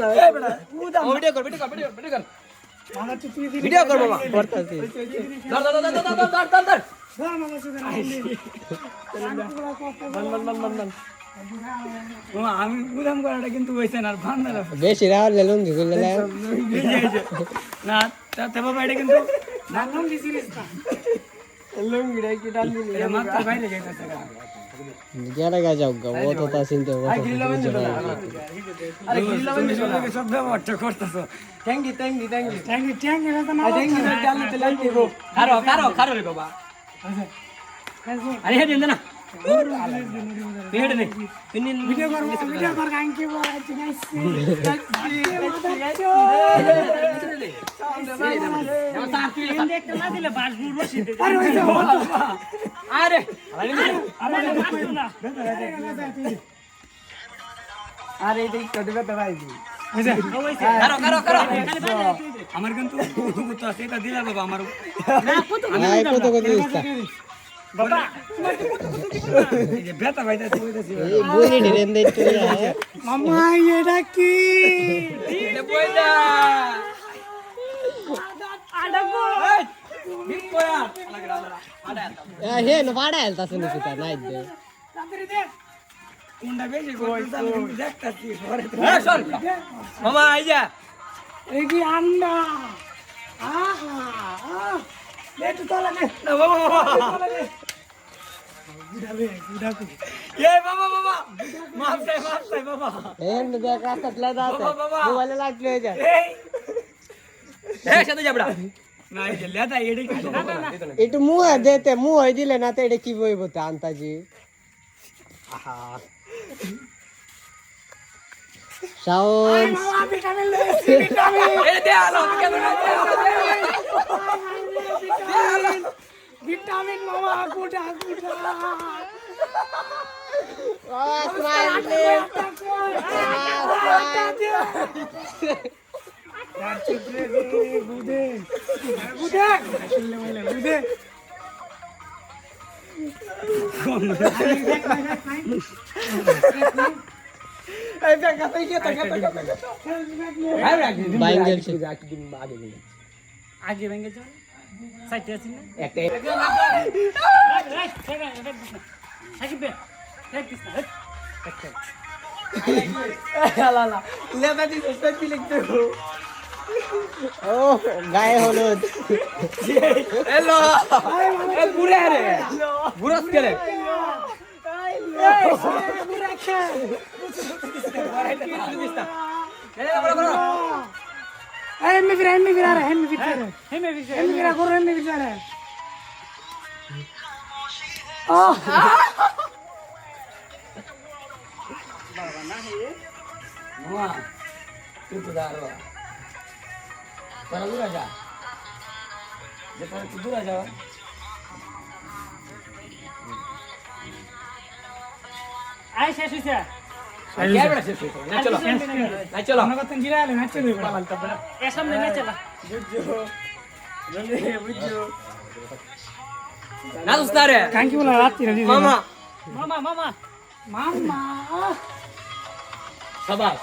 এই বেটা ভিডিও কর ভিডিও কর বাবা করতাছি ধর আমি বুঝাম করাটা কিন্তু হয়েছে না ভান্ডার বেশি রাও লেলুন দিগুলে না তাতে বাবা এটা কিন্তু নাম দিছিস না লুঙ্গিটা কি ডাল দিলি এটা মাত্র বাইরে যাইতাছে গেরা গা যাও গা ও তো তা চিনতে আরে গিল্লা বন্ধ সব ব্যবহারটা করতেছো থ্যাংক ইউ ট্যাঙ্কি না তো না থ্যাংক ইউ ডাল দিতে লাগবে গো খারো রে বাবা আরে হেডে না হেডে নে ভিডিও কর গাঙ্কি বল আছে গাইস দেখতে না দিলে বাসবুর বসি আরে আরে দেখ কত কথা ভাইছি খারো আমার কিন্তু কুতু আছে এটা দিলা বাবা আমার নাই কত কত দিস্তা বাবা এই যে বেটা ভাইটা কইতাছি এই বলি ঢেরেন দে তো মামা এটা কি এটা বইলা আডাগো বিপয়া হে না পাড়া হেলতাছে নি কিতা নাই দে তাড়াতাড়ি দে কোনটা বেশি করতে আমি দেখতাছি পরে এই সর মামা আইজা এই কি আন্ডা আহা লেটু তোলা নে না বাবা বুড়াকু এই বাবা মাফ চাই বাবা এন দেখ রাস্তা লে দাতে মোবাইলে লাইট লয়ে যা এই সাথে যাবড়া না এই যে লেদা এডি কি না একটু মুহ দেতে মুহ দিলে না তো এটা কি বইব তে আন্তাজি আহা শাওন মামা ভিটামিন লইছি ভিটামিন এই দে আলো ক্যামেরা ভিটামিন মামা গুটা স্মাইল বুদে এই ব্যাগটা কই কে টাকা এই ব্যাগ বাইঙ্গেল ছে একদিন আগে দিন আগে ভেঙে যাও সাইডে আছি না একটা সাকিবে এক পিস না লা লেদা দি সত্যি লিখতে গো ও গায়ে হলুদ হ্যালো এ বুড়া রে বুড়া কে রে Hemmi virare, hemmi virare. Oh. Mama, itu daro. Para dura aja. Depan dura aja. Ay, শেষ হইছে। क्या बड़ा से ना चलो ना चलो আমার কথা জিরালে না চলে বড় বলতা বড় এ সামনে না চলা বুঝছো না দোস্তারে কাঙ্কি বলা রাত্রি মামা মামা সাবাস